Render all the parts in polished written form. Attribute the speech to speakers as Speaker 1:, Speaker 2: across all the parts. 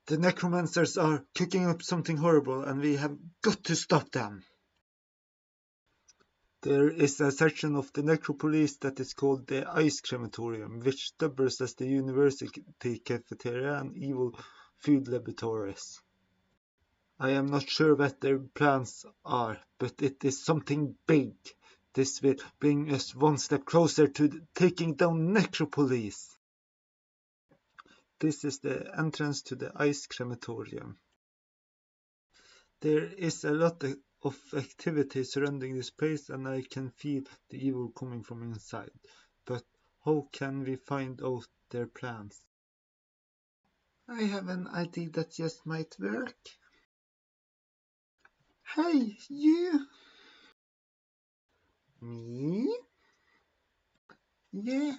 Speaker 1: The necromancers are cooking up something horrible and we have got to stop them. There is a section of the necropolis that is called the Ice Crematorium, which doubles as the university cafeteria and evil food laboratories. I am not sure what their plans are, but it is something big. This will bring us one step closer to taking down necropolis. This is the entrance to the Ice Crematorium. There is a lot of activity surrounding this place and I can feel the evil coming from inside. But how can we find out their plans? I have an idea that just might work. Hey, you! Me? Yeah,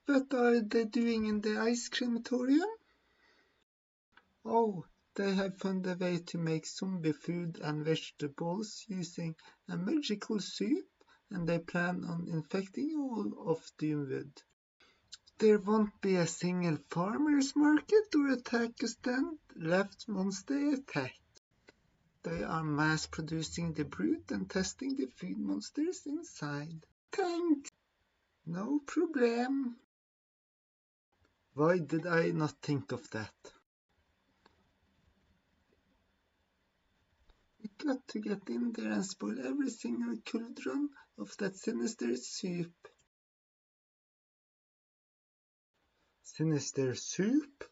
Speaker 1: what are they doing in the ice crematorium? Oh, they have found a way to make zombie food and vegetables using a magical soup, and they plan on infecting all of Doomwood. There won't be a single farmer's market or a taco stand left once they attack. They are mass producing the brood and testing the food monsters inside. Thanks! No problem. Why did I not think of that? We got to get in there and spoil every single cauldron of that sinister soup. Sinister soup?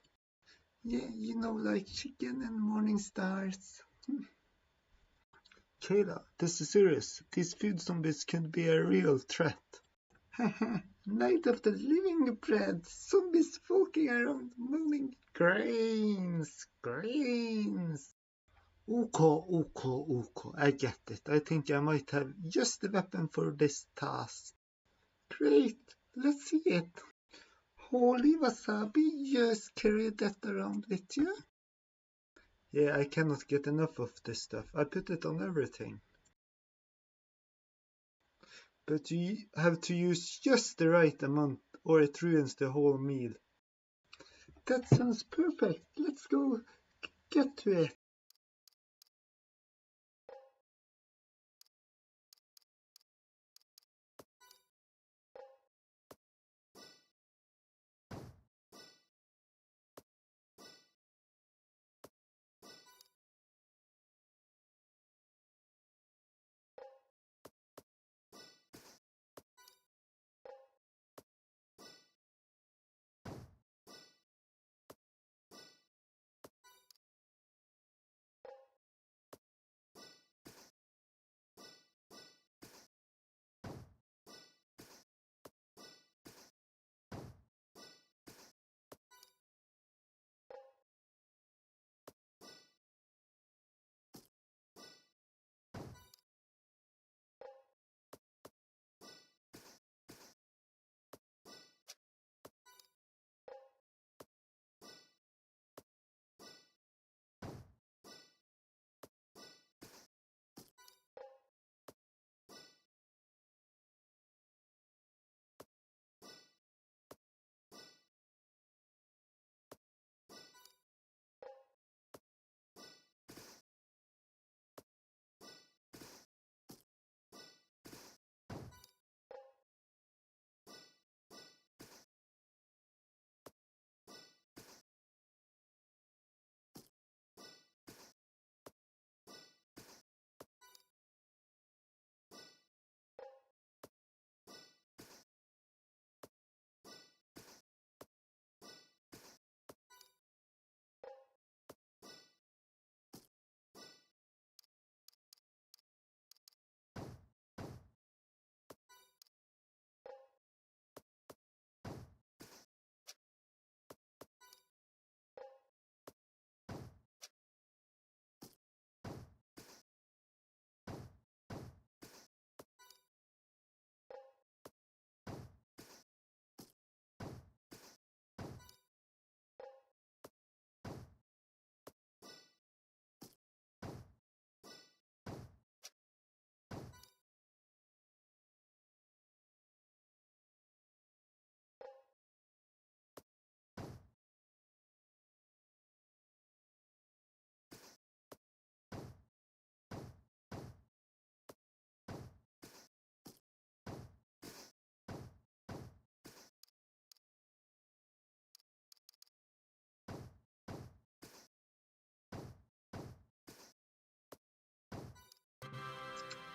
Speaker 1: Yeah, you know, like chicken and morning stars. Kayla, this is serious. These food zombies could be a real threat. Haha, night of the living bread. Zombies walking around moving grains. Okay, I get it. I think I might have just the weapon for this task. Great, let's see it. Holy wasabi, just carry that around with you? Yeah, I cannot get enough of this stuff. I put it on everything. But you have to use just the right amount or it ruins the whole meal. That sounds perfect. Let's go get to it.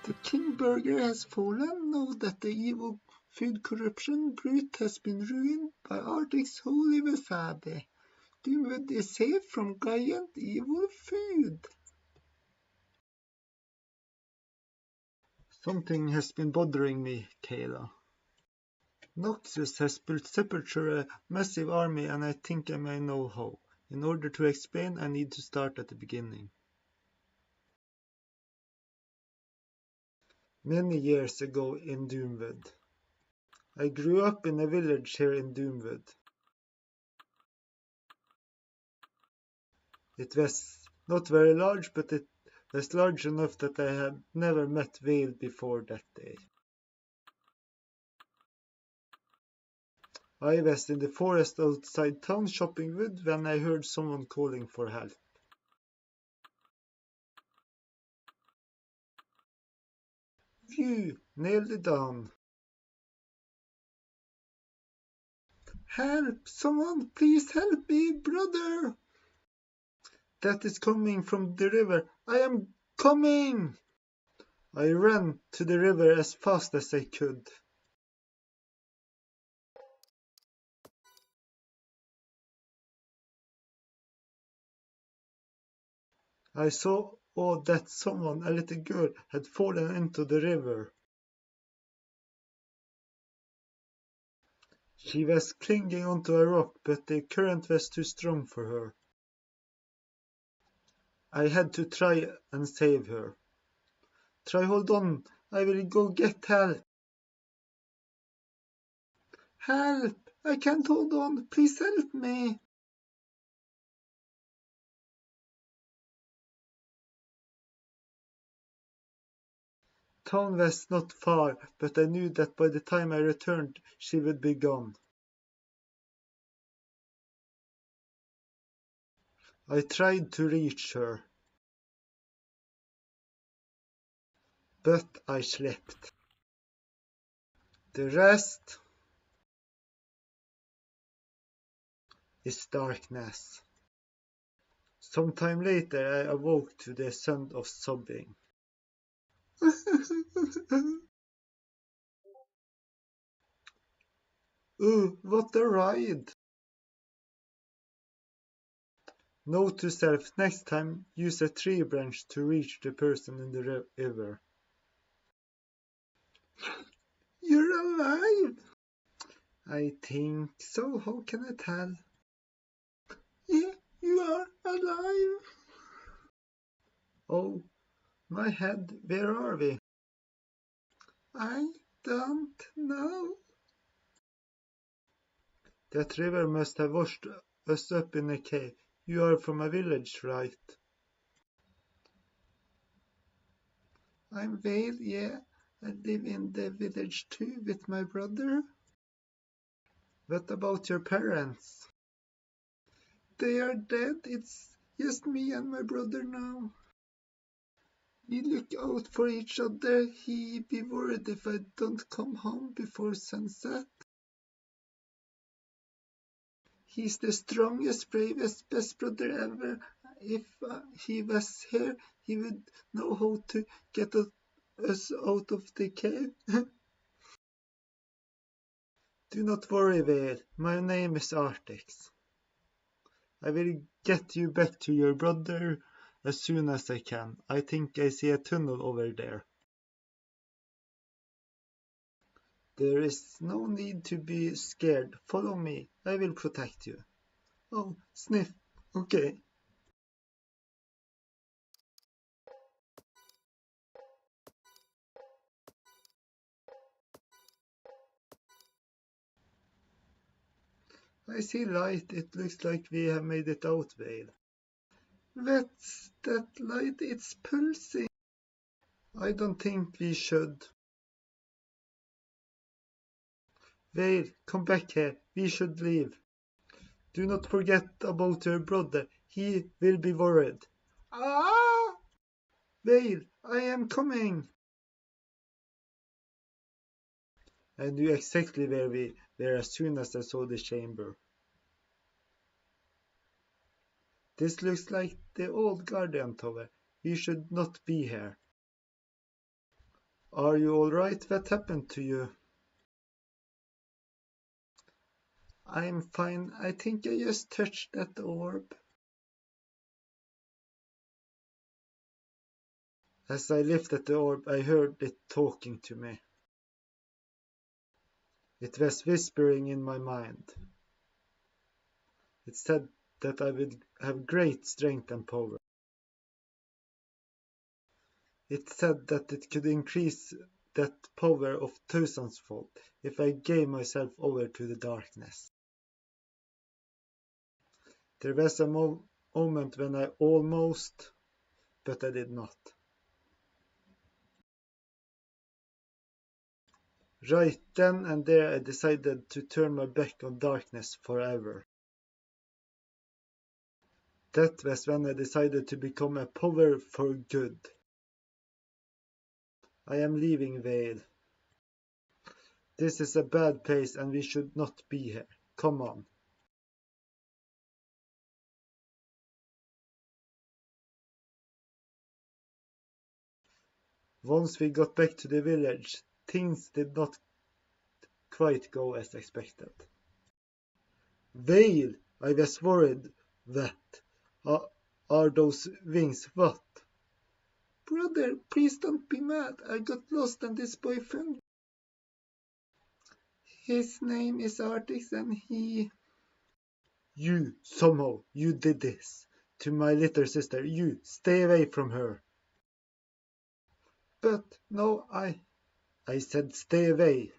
Speaker 1: The king burger has fallen. Know that the evil food corruption brute has been ruined by Arctic's holy wasabi. Doomwood is safe from giant evil food. Something has been bothering me, Kayla. Noxus has built Sepulture a massive army, and I think I may know how. In order to explain, I need to start at the beginning. Many years ago in Doomwood. I grew up in a village here in Doomwood. It was not very large, but it was large enough that I had never met Vale before that day. I was in the forest outside town chopping wood when I heard someone calling for help. Phew, nailed it down. Help! Someone please help me, brother! That is coming from the river. I am coming! I ran to the river as fast as I could. I saw that someone, a little girl, had fallen into the river. She was clinging onto a rock, but the current was too strong for her. I had to try and save her. Try hold on, I will go get help. Help! I can't hold on, please help me. Town was not far, but I knew that by the time I returned, she would be gone. I tried to reach her, but I slept. The rest is darkness. Sometime later I awoke to the sound of sobbing. Ooh, what a ride! Note to self, next time use a tree branch to reach the person in the river. You're alive! I think so, how can I tell? Yeah, you are alive! Oh, my head, where are we? I don't know. That river must have washed us up in a cave. You are from a village, right? I'm Vale, yeah. I live in the village too with my brother. What about your parents? They are dead. It's just me and my brother now. We look out for each other. He be worried if I don't come home before sunset. He's the strongest, bravest, best brother ever. If he was here, he would know how to get us out of the cave. Do not worry, Vale. My name is Artix. I will get you back to your brother as soon as I can. I think I see a tunnel over there. There is no need to be scared. Follow me. I will protect you. Oh, sniff. Okay. I see light. It looks like we have made it out, Vale. What's that light? It's pulsing. I don't think we should. Vale, come back here. We should leave. Do not forget about your brother. He will be worried. Ah! Vale, I am coming. I knew exactly where we were as soon as I saw the chamber. This looks like the old Guardian Tower. We should not be here. Are you alright? What happened to you? I'm fine. I think I just touched that orb. As I lifted the orb, I heard it talking to me. It was whispering in my mind. It said that I would have great strength and power. It said that it could increase that power of thousandfold if I gave myself over to the darkness. There was a moment when I almost, but I did not. Right then and there I decided to turn my back on darkness forever. That was when I decided to become a power for good. I am leaving Vale. This is a bad place and we should not be here. Come on. Once we got back to the village, things did not quite go as expected. Vale! I was worried. That are those wings? What? Brother, please don't be mad. I got lost and this boy found me. His name is Artix and he... You did this. To my little sister. You, stay away from her. But, no, I said stay away.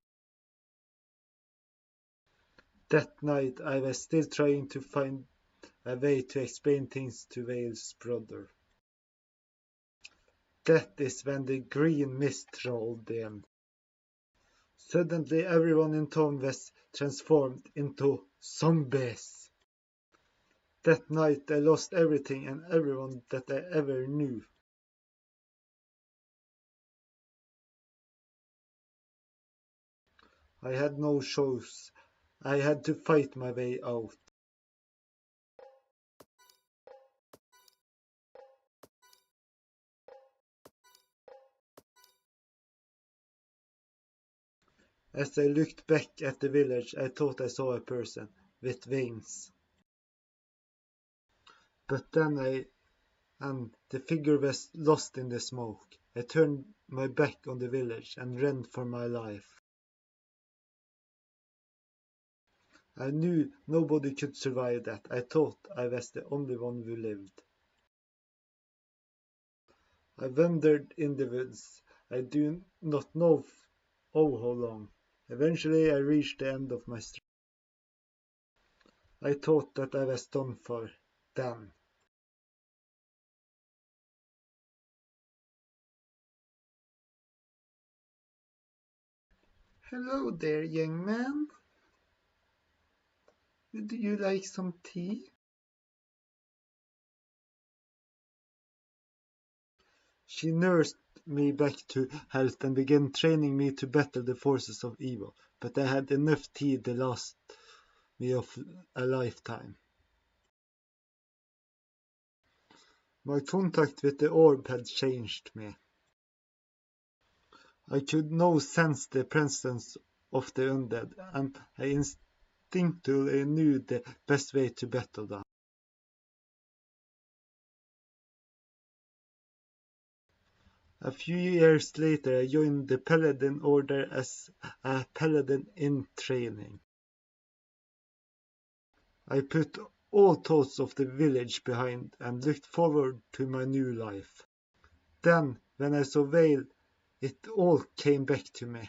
Speaker 1: That night I was still trying to find a way to explain things to Vale's brother. That is when the green mist rolled in. Suddenly everyone in town was transformed into zombies. That night I lost everything and everyone that I ever knew. I had no choice. I had to fight my way out. As I looked back at the village, I thought I saw a person with wings. But then the figure was lost in the smoke. I turned my back on the village and ran for my life. I knew nobody could survive that. I thought I was the only one who lived. I wandered in the woods. I do not know how long. Eventually I reached the end of my street. I thought that I was done for. Then. Hello there, young man. Would you like some tea? She nursed me back to health and began training me to battle the forces of evil, but I had enough tea to last me of a lifetime. My contact with the orb had changed me. I could now sense the presence of the undead, and I instinctively knew the best way to battle them. A few years later I joined the Paladin Order as a Paladin in training. I put all thoughts of the village behind and looked forward to my new life. Then, when I saw Vale, it all came back to me.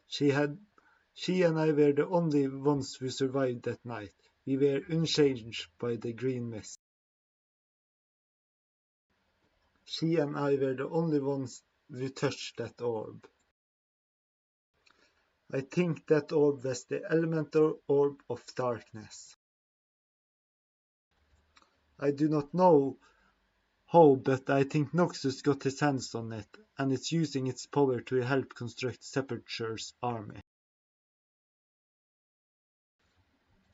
Speaker 1: She and I were the only ones who survived that night. We were unchanged by the green mist. She and I were the only ones who touched that orb. I think that orb was the elemental orb of darkness. I do not know how, but I think Noxus got his hands on it, and it's using its power to help construct Sepulture's army.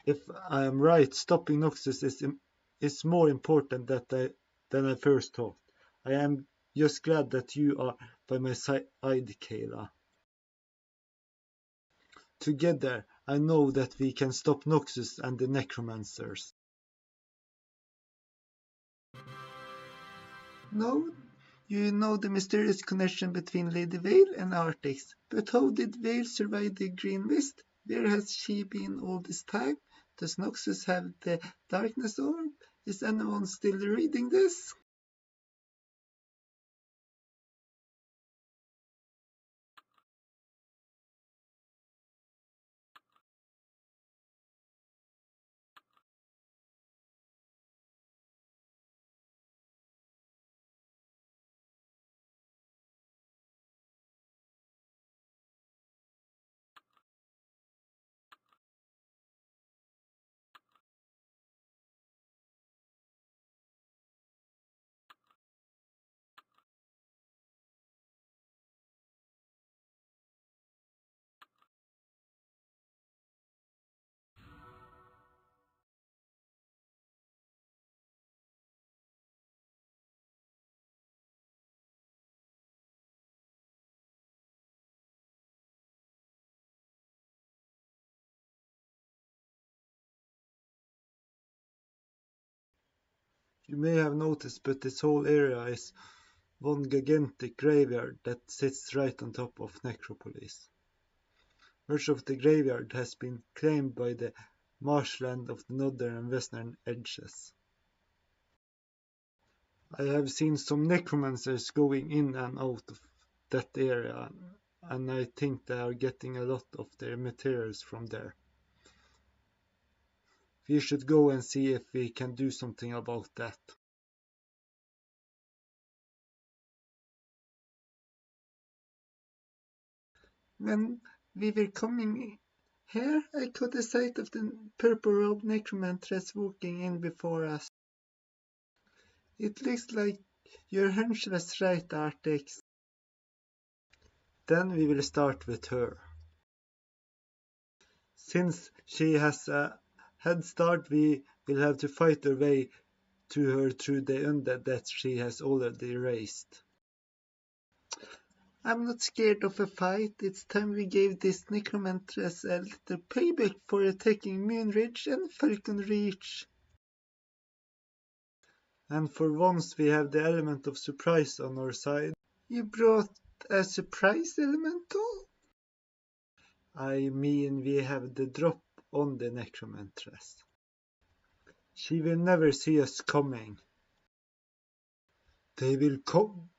Speaker 1: If I am right, stopping Noxus is more important than I first thought. I am just glad that you are by my side, Kayla. Together, I know that we can stop Noxus and the necromancers. No, you know the mysterious connection between Lady Vale and Artix, but how did Vale survive the Green Mist? Where has she been all this time? Does Noxus have the Darkness Orb? Is anyone still reading this? You may have noticed, but this whole area is one gigantic graveyard that sits right on top of necropolis. Much of the graveyard has been claimed by the marshland of the northern and western edges. I have seen some necromancers going in and out of that area, and I think they are getting a lot of their materials from there. We should go and see if we can do something about that. When we were coming here, I caught a sight of the purple-robed necromantress walking in before us. It looks like your hunch was right, Artix. Then we will start with her. Since she has a head start, we will have to fight our way to her through the undead that she has already raised. I'm not scared of a fight. It's time we gave this necromantress a little payback for attacking Moonridge and Falcon Reach. And for once we have the element of surprise on our side. You brought a surprise elemental? I mean, we have the drop on the necromantress. She will never see us coming. They will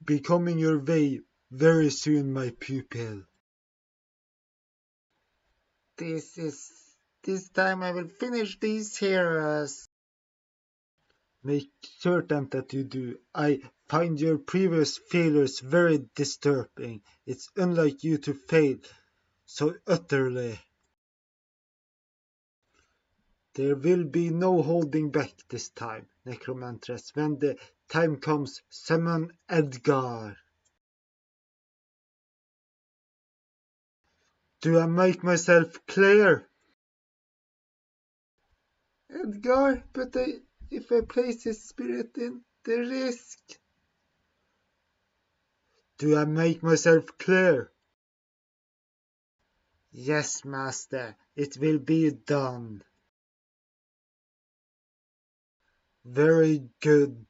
Speaker 1: be coming your way very soon, my pupil. This time I will finish these heroes. Make certain that you do. I find your previous failures very disturbing. It's unlike you to fail so utterly. There will be no holding back this time, Necromantress. When the time comes, summon Edgar. Do I make myself clear? Edgar, but if I place his spirit in the risk. Do I make myself clear? Yes, master, it will be done. Very good.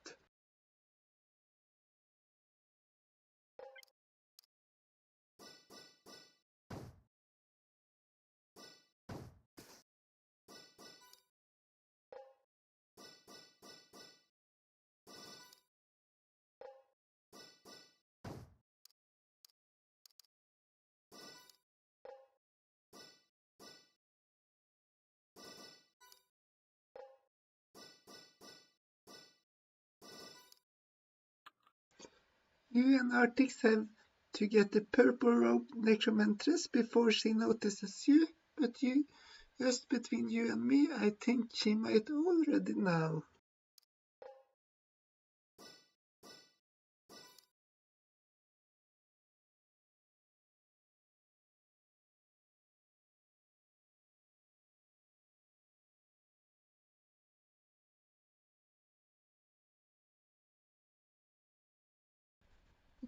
Speaker 1: You and Artix have to get the purple-robed necromantress before she notices you, but just between you and me, I think she might already know.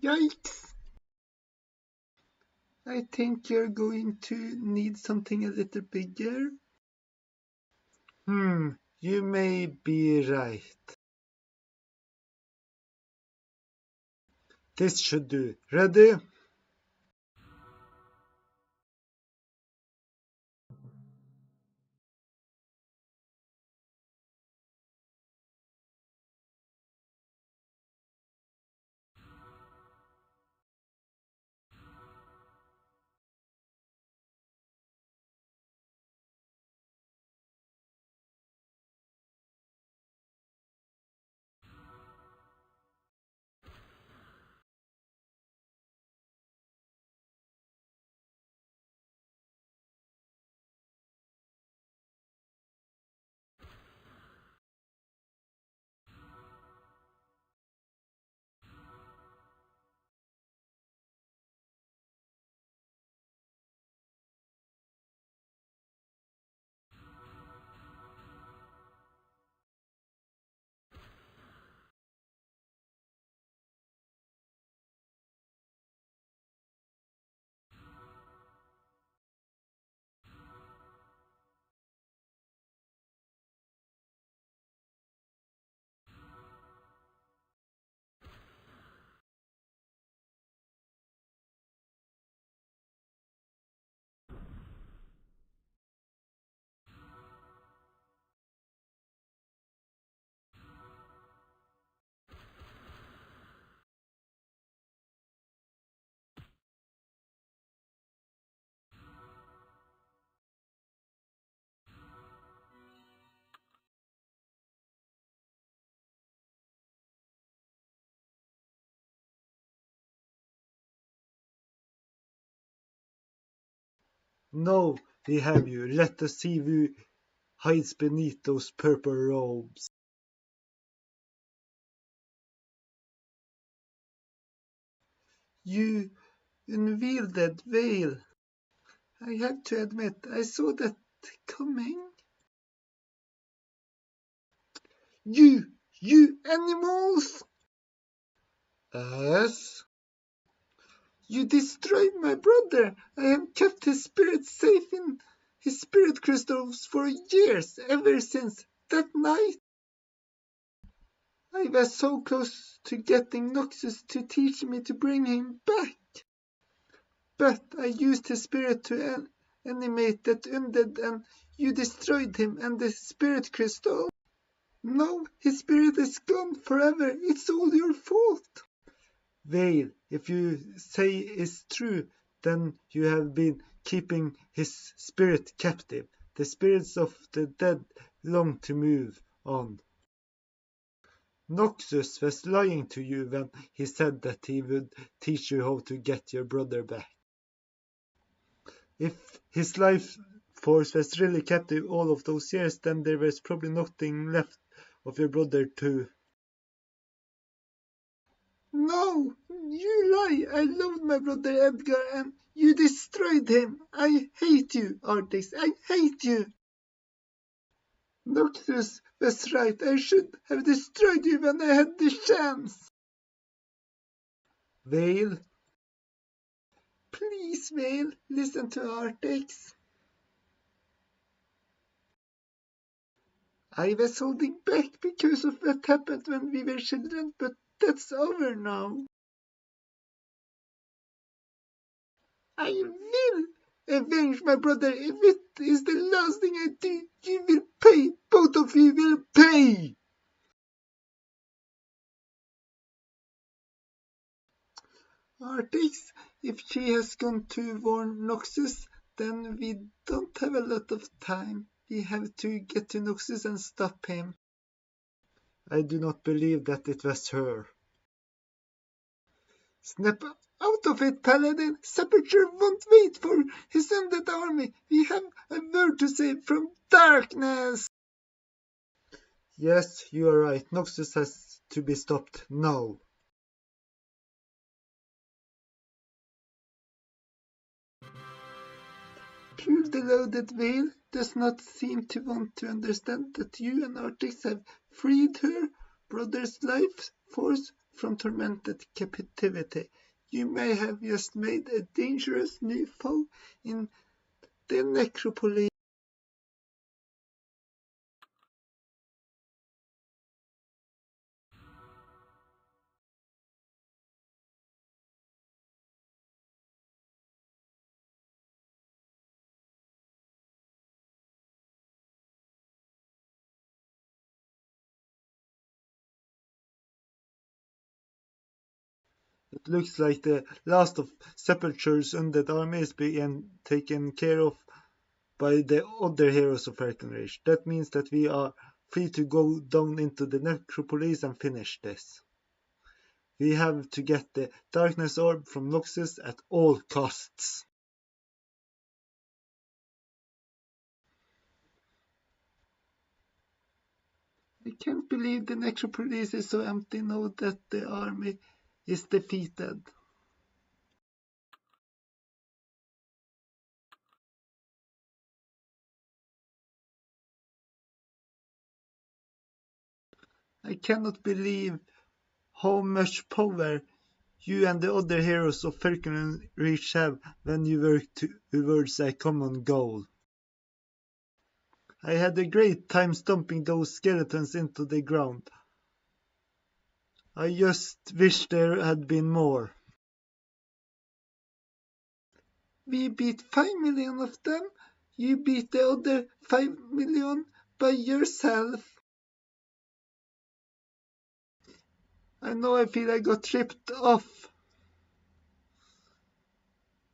Speaker 1: Yikes! I think you're going to need something a little bigger. You may be right. This should do. Ready? Now we have you. Let us see who hides beneath those purple robes. You unwielded veil. I have to admit, I saw that coming. You animals! Yes? You destroyed my brother. I have kept his spirit safe in his spirit crystals for years, ever since that night. I was so close to getting Noxus to teach me to bring him back. But I used his spirit to animate that undead and you destroyed him and the spirit crystal. Now his spirit is gone forever. It's all your fault. Vale, if you say is true, then you have been keeping his spirit captive. The spirits of the dead long to move on. Noxus was lying to you when he said that he would teach you how to get your brother back. If his life force was really captive all of those years, then there was probably nothing left of your brother to... No, you lie. I loved my brother Edgar and you destroyed him. I hate you, Artix. I hate you. Noctis was right. I should have destroyed you when I had the chance. Vale. Please, Vale, listen to Artix. I was holding back because of what happened when we were children, but that's over now. I will avenge my brother. If it is the last thing I do, you will pay. Both of you will pay. Artix, if she has gone to warn Noxus, then we don't have a lot of time. We have to get to Noxus and stop him. I do not believe that it was her. Snap out of it, Paladin! Sepulture won't wait for his undead army. We have a word to say from darkness. Yes, you are right. Noxus has to be stopped now. Pure Deluded Veil does not seem to want to understand that you and Artix have freed her brother's life force from tormented captivity. You may have just made a dangerous new foe in the necropolis. It looks like the last of Sepulture's undead army is being taken care of by the other heroes of Falconreach. That means that we are free to go down into the necropolis and finish this. We have to get the darkness orb from Noxus at all costs. I can't believe the necropolis is so empty now that the army is defeated. I cannot believe how much power you and the other heroes of Falconreach have when you work towards a common goal. I had a great time stomping those skeletons into the ground. I just wish there had been more. We beat 5 million of them. You beat the other 5 million by yourself. I know I feel I got tripped off.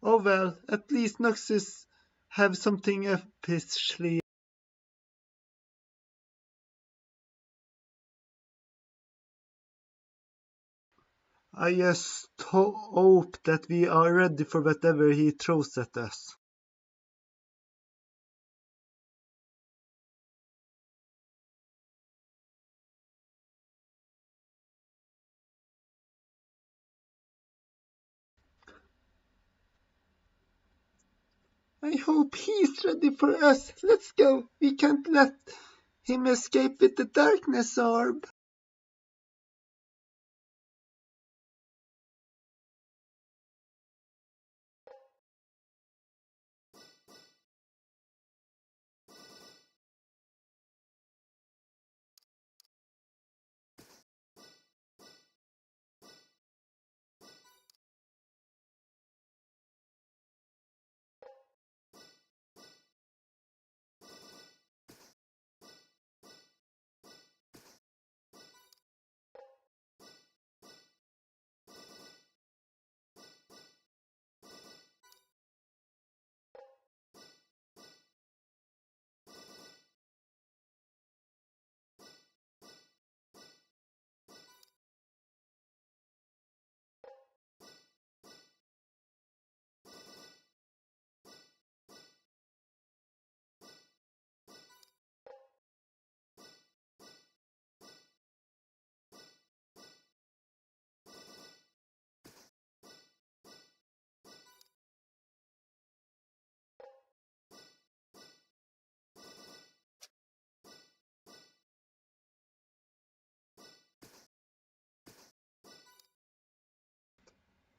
Speaker 1: Oh well, at least Noxus have something up his sleeve. I just hope that we are ready for whatever he throws at us. I hope he's ready for us. Let's go. We can't let him escape with the darkness orb.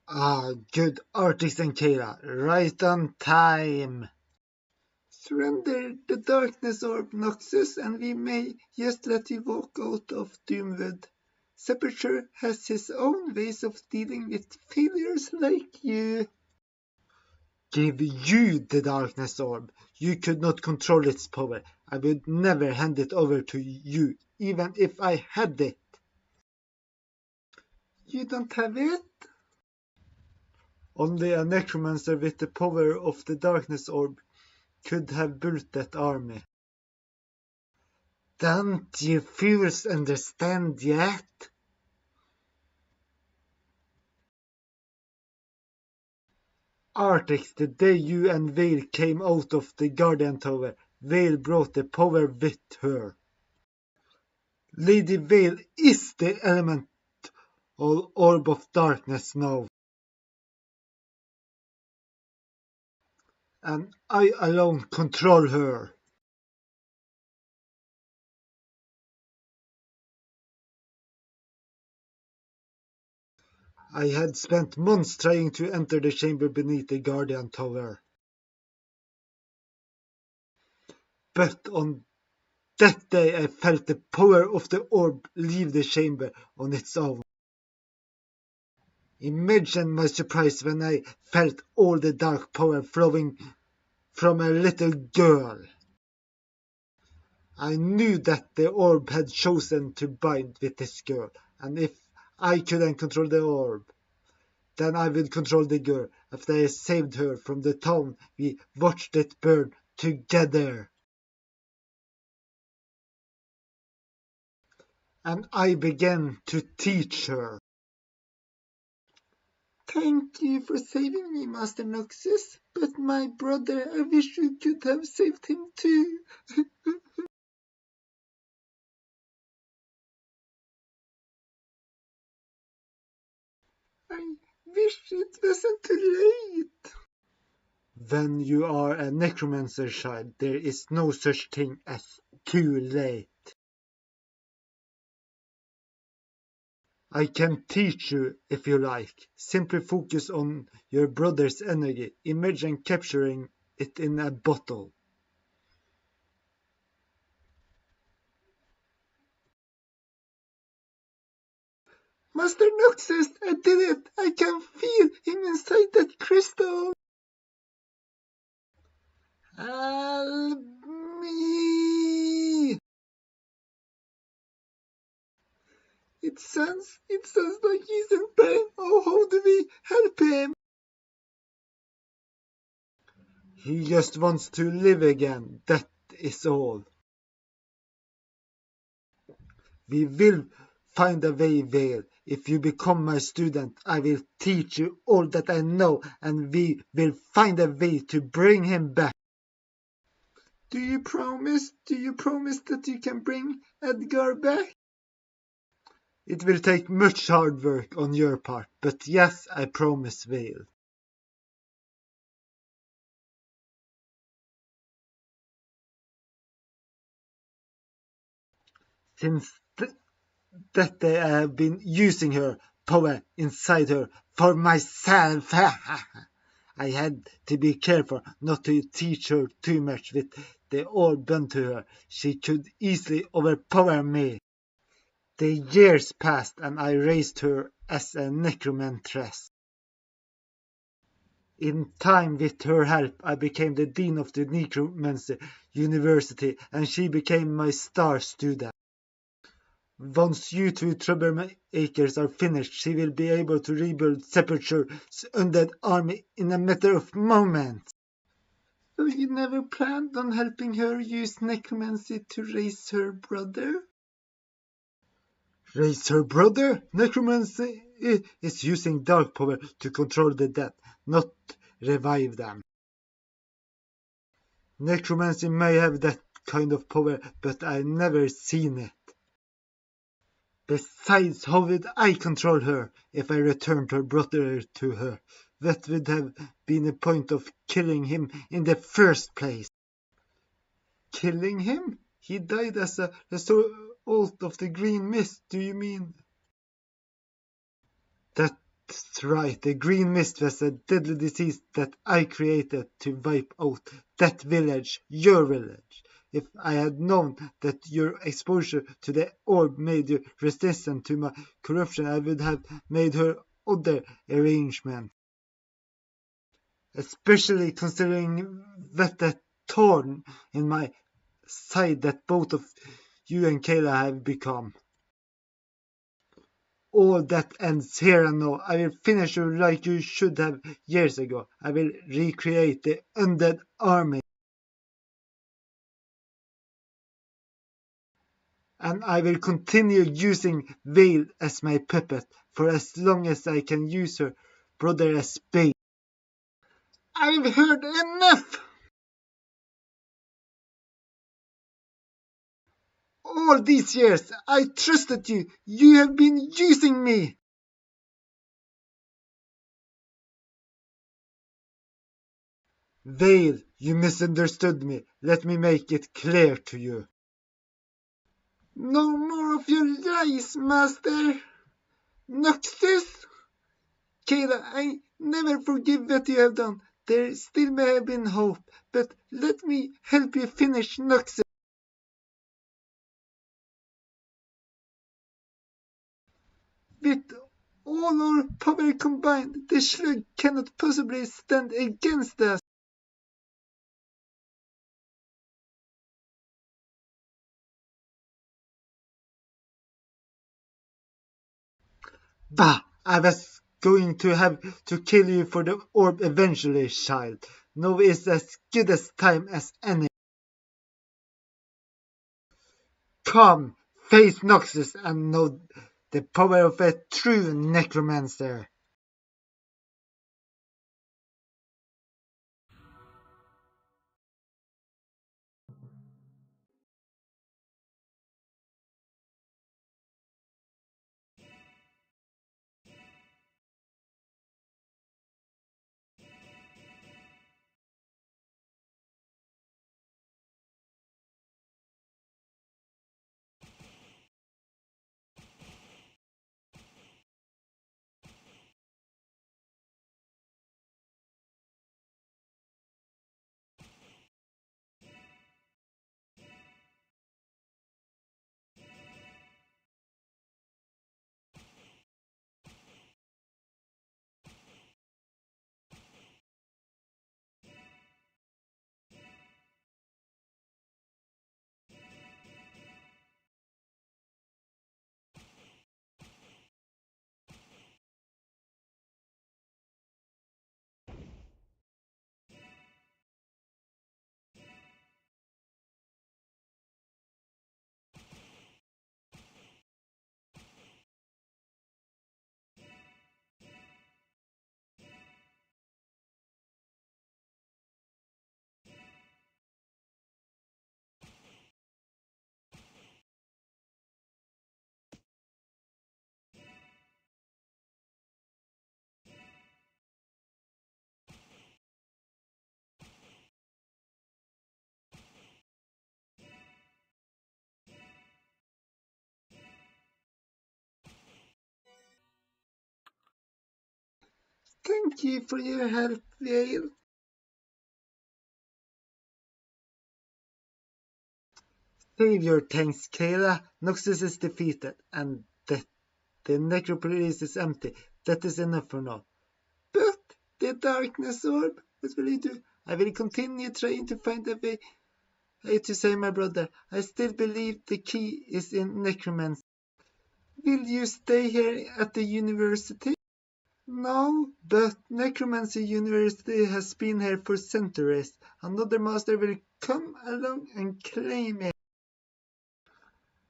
Speaker 1: Ah, good artist and Kayla, right on time. Surrender the darkness orb, Noxus, and we may just let you walk out of Doomwood. Sepulture has his own ways of dealing with failures like you. Give you the darkness orb. You could not control its power. I would never hand it over to you, even if I had it. You don't have it? Only a necromancer with the power of the darkness orb could have built that army. Don't you fools understand yet? Artex, the day you and Vale came out of the Guardian Tower, Vale brought the power with her. Lady Vale is the elemental orb of darkness now. And I alone control her. I had spent months trying to enter the chamber beneath the Guardian Tower. But on that day I felt the power of the orb leave the chamber on its own. Imagine my surprise when I felt all the dark power flowing from a little girl. I knew that the orb had chosen to bind with this girl, and if I couldn't control the orb, then I would control the girl. After I saved her from the town, we watched it burn together. And I began to teach her. Thank you for saving me, Master Noxus, but my brother, I wish you could have saved him too. I wish it wasn't too late. When you are a necromancer child, there is no such thing as too late. I can teach you if you like. Simply focus on your brother's energy. Imagine capturing it in a bottle. Master Noxus, I did it! I can feel him inside that crystal! Help me! It sounds like he's in pain. Oh, how do we help him? He just wants to live again, that is all. We will find a way, Vale. If you become my student, I will teach you all that I know, and we will find a way to bring him back. Do you promise that you can bring Edgar back? It will take much hard work on your part, but yes, I promise, Vale. Since that day I have been using her power inside her for myself. I had to be careful not to teach her too much with the orb done to her. She could easily overpower me. The years passed and I raised her as a necromantress. In time, with her help, I became the dean of the necromancy university and she became my star student. Once you two troublemakers are finished, she will be able to rebuild Separature's undead army in a matter of moments. So you never planned on helping her use necromancy to raise her brother? Raise her brother? Necromancy is using dark power to control the dead, not revive them. Necromancy may have that kind of power, but I've never seen it. Besides, how would I control her if I returned her brother to her? That would have been the point of killing him in the first place. Killing him? He died as a result of the green mist, do you mean? That's right, the green mist was a deadly disease that I created to wipe out that village, your village. If I had known that your exposure to the orb made you resistant to my corruption, I would have made her other arrangements. Especially considering that thorn in my side that both of you and Kayla have become. All that ends here and now. I will finish you like you should have years ago. I will recreate the undead army. And I will continue using Vale as my puppet for as long as I can use her brother as bait. I've heard enough! All these years, I trusted you. You have been using me. Vale, you misunderstood me. Let me make it clear to you. No more of your lies, Master Noxus. Kayla, I never forgive what you have done. There still may have been hope, but let me help you finish Noxus. With all our power combined, the slug cannot possibly stand against us. Bah! I was going to have to kill you for the orb eventually, child. Now is as good a time as any. Come, face Noxus and know the power of a true necromancer. Thank you for your help, Vale. Save your thanks, Kayla. Noxus is defeated, and the necropolis is empty. That is enough for now. But the darkness orb, what will you do? I will continue trying to find a way to save my brother. I still believe the key is in necromancy. Will you stay here at the university? No, but Necromancy University has been here for centuries. Another master will come along and claim it.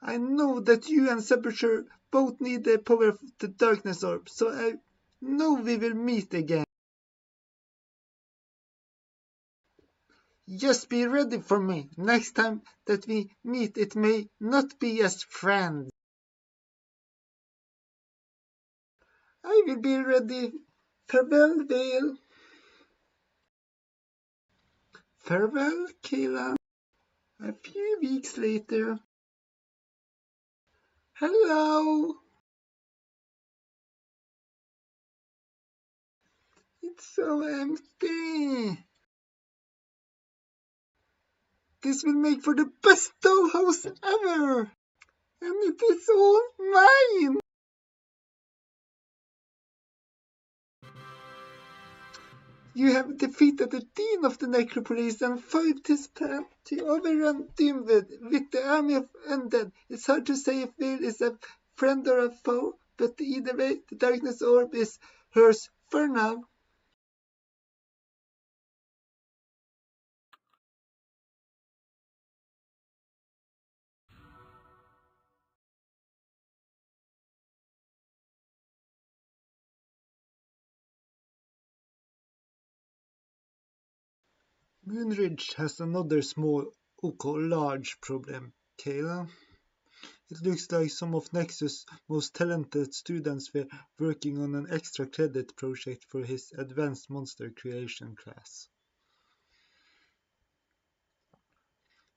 Speaker 1: I know that you and Saboteur both need the power of the darkness orb, so I know we will meet again. Just be ready for me. Next time that we meet, it may not be as friends. I will be ready. Farewell, Vale. Farewell, Kayla. A few weeks later. Hello. It's so empty. This will make for the best dollhouse ever. And it is all mine. You have defeated the Dean of the Necropolis and foiled his plan to overrun Doomwood with the army of undead. It's hard to say if Vale is a friend or a foe, but either way, the Darkness Orb is hers for now. Moonridge has another small, large problem, Kayla. It looks like some of Nexus' most talented students were working on an extra credit project for his advanced monster creation class.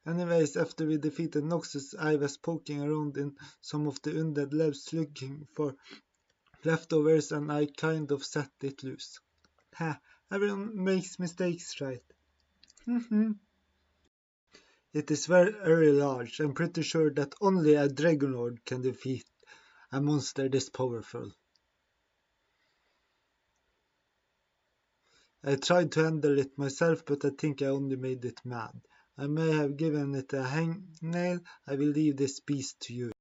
Speaker 1: Anyways, after we defeated Noxus, I was poking around in some of the undead labs looking for leftovers and I kind of set it loose. Ha, everyone makes mistakes, right? It is very, very large. I'm pretty sure that only a Dragonlord can defeat a monster this powerful. I tried to handle it myself, but I think I only made it mad. I may have given it a hangnail. I will leave this beast to you.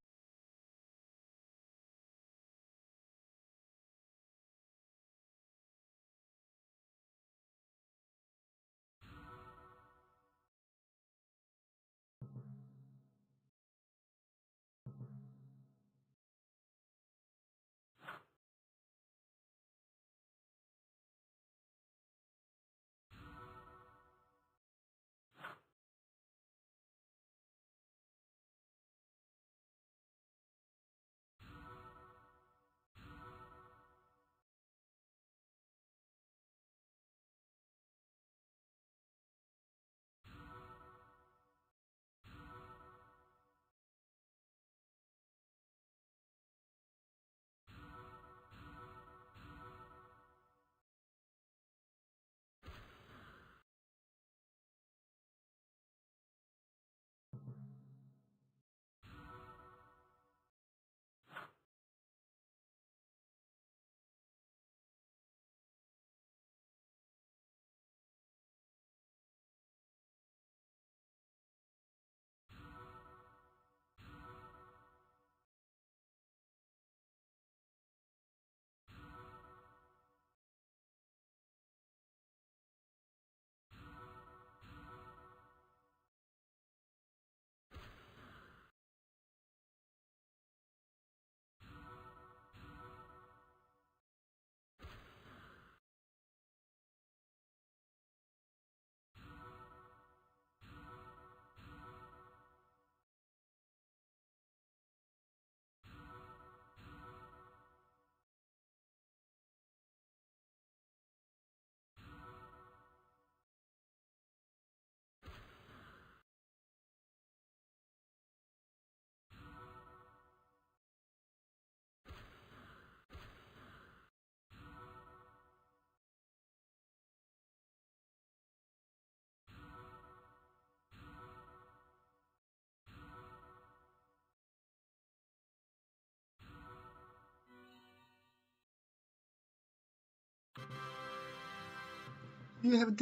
Speaker 1: You have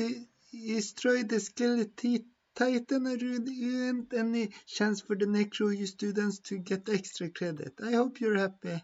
Speaker 1: destroyed the skeleton titan and ruined any chance for the necro students to get extra credit. I hope you're happy.